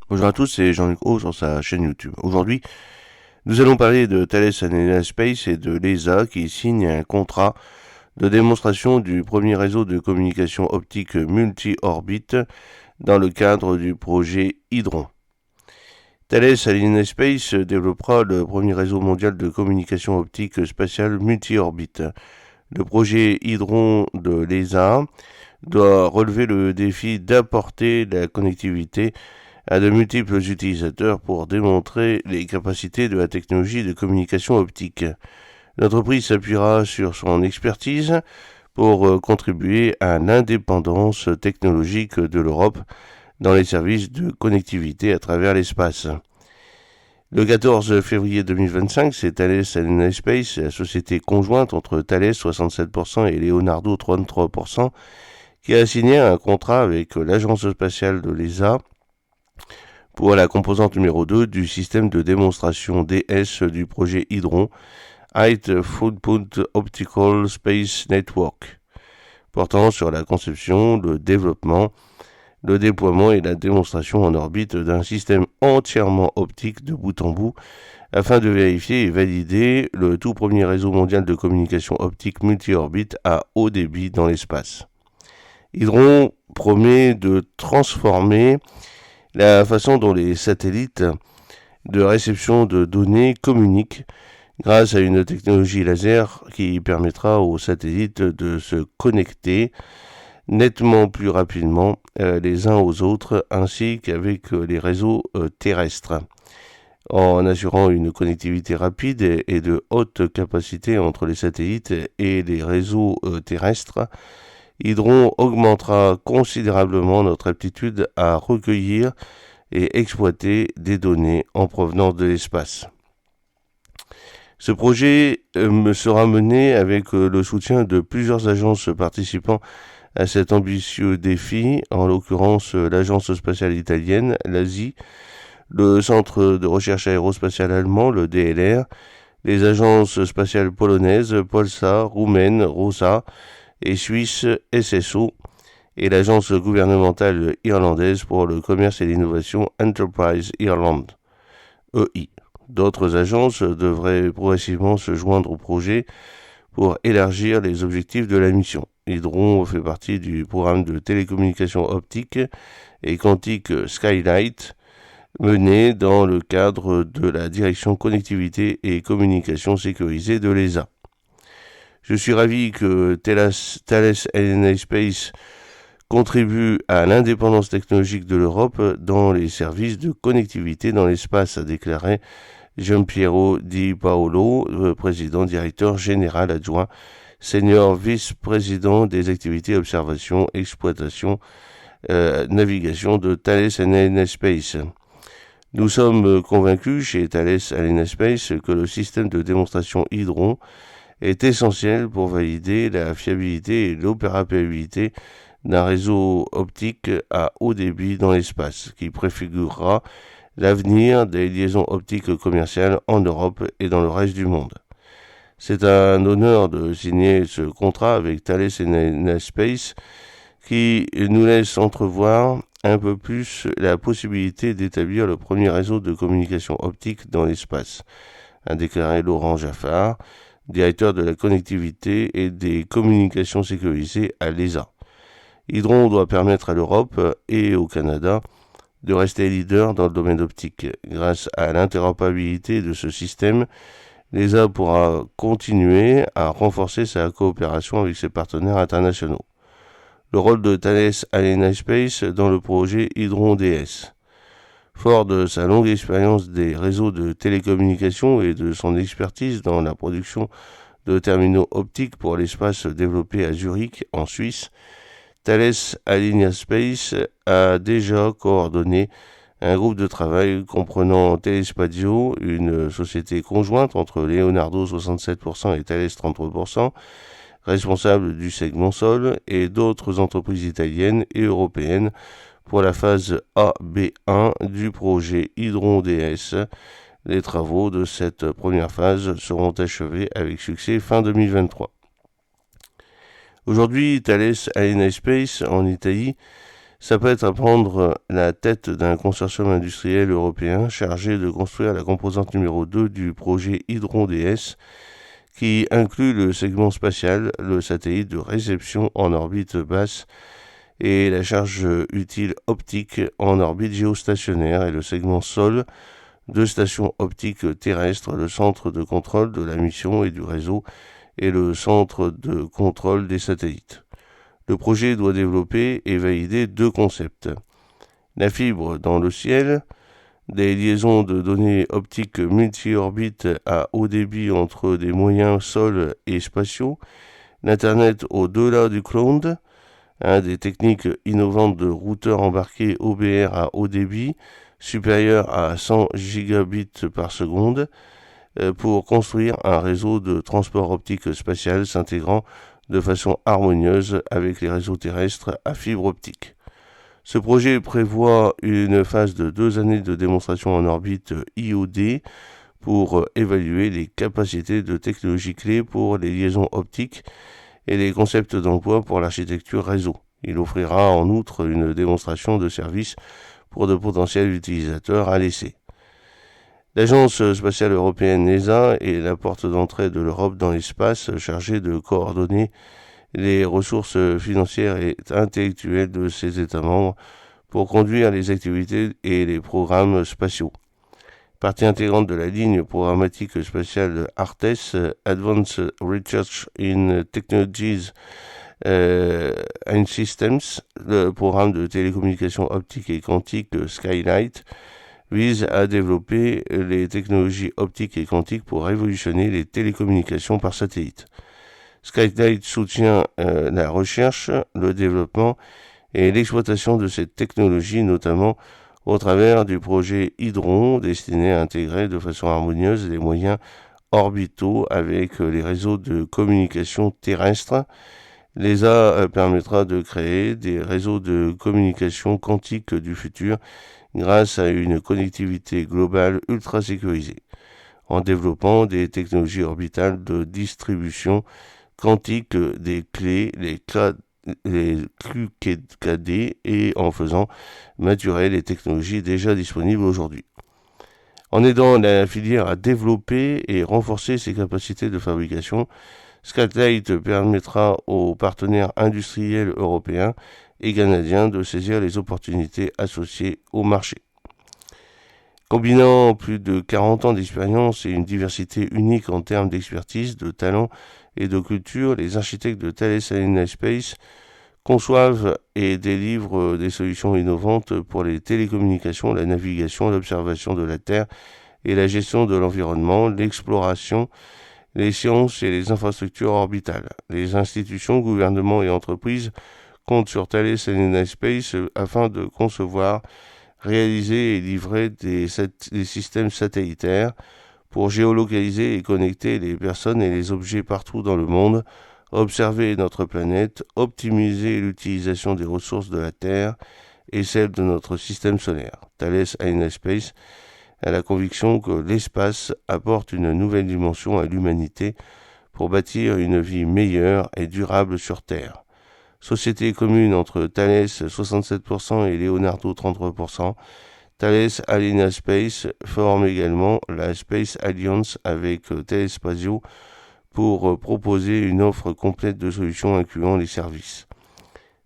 Bonjour à tous, c'est Jean-Luc Haut sur sa chaîne YouTube. Aujourd'hui, nous allons parler de Thales Alenia Space et de l'ESA qui signe un contrat de démonstration du premier réseau de communication optique multi-orbite dans le cadre du projet Hydron. Thales Alenia Space développera le premier réseau mondial de communication optique spatiale multi-orbite. Le projet Hydron de l'ESA doit relever le défi d'apporter la connectivité à de multiples utilisateurs pour démontrer les capacités de la technologie de communication optique. L'entreprise s'appuiera sur son expertise pour contribuer à l'indépendance technologique de l'Europe dans les services de connectivité à travers l'espace. Le 14 février 2025, c'est Thales Alenia Space, la société conjointe entre Thales 67% et Leonardo 33%, qui a signé un contrat avec l'agence spatiale de l'ESA pour la composante numéro 2 du système de démonstration DS du projet Hydron, High Throughput Optical Space Network, portant sur la conception, le développement, le déploiement et la démonstration en orbite d'un système entièrement optique de bout en bout, afin de vérifier et valider le tout premier réseau mondial de communication optique multi-orbite à haut débit dans l'espace. Hydron promet de transformer la façon dont les satellites de réception de données communiquent grâce à une technologie laser qui permettra aux satellites de se connecter nettement plus rapidement les uns aux autres ainsi qu'avec les réseaux terrestres, en assurant une connectivité rapide et de haute capacité entre les satellites et les réseaux terrestres. Hydron augmentera considérablement notre aptitude à recueillir et exploiter des données en provenance de l'espace. Ce projet sera mené avec le soutien de plusieurs agences participant à cet ambitieux défi, en l'occurrence l'Agence spatiale italienne, l'ASI, le Centre de recherche aérospatiale allemand, le DLR, les agences spatiales polonaises, Polsat, roumaines, ROSA, et suisse SSO, et l'agence gouvernementale irlandaise pour le commerce et l'innovation Enterprise Ireland, EI. D'autres agences devraient progressivement se joindre au projet pour élargir les objectifs de la mission. Hydron fait partie du programme de télécommunications optiques et quantique Skylight, mené dans le cadre de la direction connectivité et communication sécurisée de l'ESA. Je suis ravi que Thales Alenia Space contribue à l'indépendance technologique de l'Europe dans les services de connectivité dans l'espace, a déclaré Giampiero Di Paolo, président directeur général adjoint, senior vice-président des activités observation, exploitation, navigation de Thales Alenia Space. Nous sommes convaincus chez Thales Alenia Space que le système de démonstration Hydron est essentiel pour valider la fiabilité et l'opérabilité d'un réseau optique à haut débit dans l'espace, qui préfigurera l'avenir des liaisons optiques commerciales en Europe et dans le reste du monde. C'est un honneur de signer ce contrat avec Thales Alenia Space qui nous laisse entrevoir un peu plus la possibilité d'établir le premier réseau de communication optique dans l'espace, a déclaré Laurent Jaffard, directeur de la connectivité et des communications sécurisées à l'ESA. Hydron doit permettre à l'Europe et au Canada de rester leader dans le domaine optique. Grâce à l'interopérabilité de ce système, l'ESA pourra continuer à renforcer sa coopération avec ses partenaires internationaux. Le rôle de Thales Alenia Space dans le projet Hydron DS. Fort de sa longue expérience des réseaux de télécommunications et de son expertise dans la production de terminaux optiques pour l'espace développé à Zurich, en Suisse, Thales Alenia Space a déjà coordonné un groupe de travail comprenant Telespazio, une société conjointe entre Leonardo 67% et Thales 33%, responsable du segment sol, et d'autres entreprises italiennes et européennes pour la phase AB1 du projet Hydron DS. Les travaux de cette première phase seront achevés avec succès fin 2023. Aujourd'hui, Thales Alenia Space en Italie s'apprête à prendre la tête d'un consortium industriel européen chargé de construire la composante numéro 2 du projet Hydron DS, qui inclut le segment spatial, le satellite de réception en orbite basse et la charge utile optique en orbite géostationnaire et le segment sol, deux stations optiques terrestres, le centre de contrôle de la mission et du réseau et le centre de contrôle des satellites. Le projet doit développer et valider deux concepts. La fibre dans le ciel, des liaisons de données optiques multi-orbites à haut débit entre des moyens sol et spatiaux, l'Internet au-delà du cloud, des techniques innovantes de routeurs embarqués OBR à haut débit, supérieur à 100 gigabits par seconde, pour construire un réseau de transport optique spatial s'intégrant de façon harmonieuse avec les réseaux terrestres à fibre optique. Ce projet prévoit une phase de 2 années de démonstration en orbite IOD pour évaluer les capacités de technologie clés pour les liaisons optiques et les concepts d'emploi pour l'architecture réseau. Il offrira en outre une démonstration de service pour de potentiels utilisateurs à l'essai. L'Agence spatiale européenne ESA est la porte d'entrée de l'Europe dans l'espace, chargée de coordonner les ressources financières et intellectuelles de ses États membres pour conduire les activités et les programmes spatiaux. Partie intégrante de la ligne programmatique spatiale ARTES, Advanced Research in Technologies and Systems, le programme de télécommunications optiques et quantiques Skylight, vise à développer les technologies optiques et quantiques pour révolutionner les télécommunications par satellite. Skylight soutient la recherche, le développement et l'exploitation de cette technologie, notamment au travers du projet Hydron, destiné à intégrer de façon harmonieuse les moyens orbitaux avec les réseaux de communication terrestres. L'ESA permettra de créer des réseaux de communication quantique du futur grâce à une connectivité globale ultra sécurisée, en développant des technologies orbitales de distribution quantique des clés, les QKD, et en faisant maturer les technologies déjà disponibles aujourd'hui. En aidant la filière à développer et renforcer ses capacités de fabrication, Skylight permettra aux partenaires industriels européens et canadiens de saisir les opportunités associées au marché. Combinant plus de 40 ans d'expérience et une diversité unique en termes d'expertise, de talent et de culture, les architectes de Thales Alenia Space conçoivent et délivrent des solutions innovantes pour les télécommunications, la navigation, l'observation de la Terre et la gestion de l'environnement, l'exploration, les sciences et les infrastructures orbitales. Les institutions, gouvernements et entreprises comptent sur Thales Alenia Space afin de concevoir, réaliser et livrer des systèmes satellitaires pour géolocaliser et connecter les personnes et les objets partout dans le monde, observer notre planète, optimiser l'utilisation des ressources de la Terre et celle de notre système solaire. Thales Alenia Space a la conviction que l'espace apporte une nouvelle dimension à l'humanité pour bâtir une vie meilleure et durable sur Terre. Société commune entre Thales 67% et Leonardo 33%, Thales Alenia Space forme également la Space Alliance avec Telespazio pour proposer une offre complète de solutions incluant les services.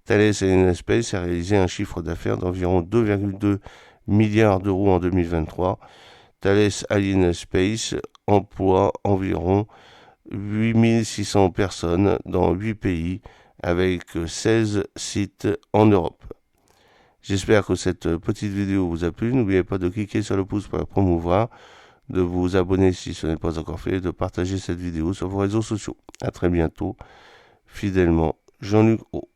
Thales Alenia Space a réalisé un chiffre d'affaires d'environ 2,2 milliards d'euros en 2023. Thales Alenia Space emploie environ 8600 personnes dans 8 pays avec 16 sites en Europe. J'espère que cette petite vidéo vous a plu. N'oubliez pas de cliquer sur le pouce pour la promouvoir, de vous abonner si ce n'est pas encore fait et de partager cette vidéo sur vos réseaux sociaux. À très bientôt. Fidèlement, Jean-Luc O.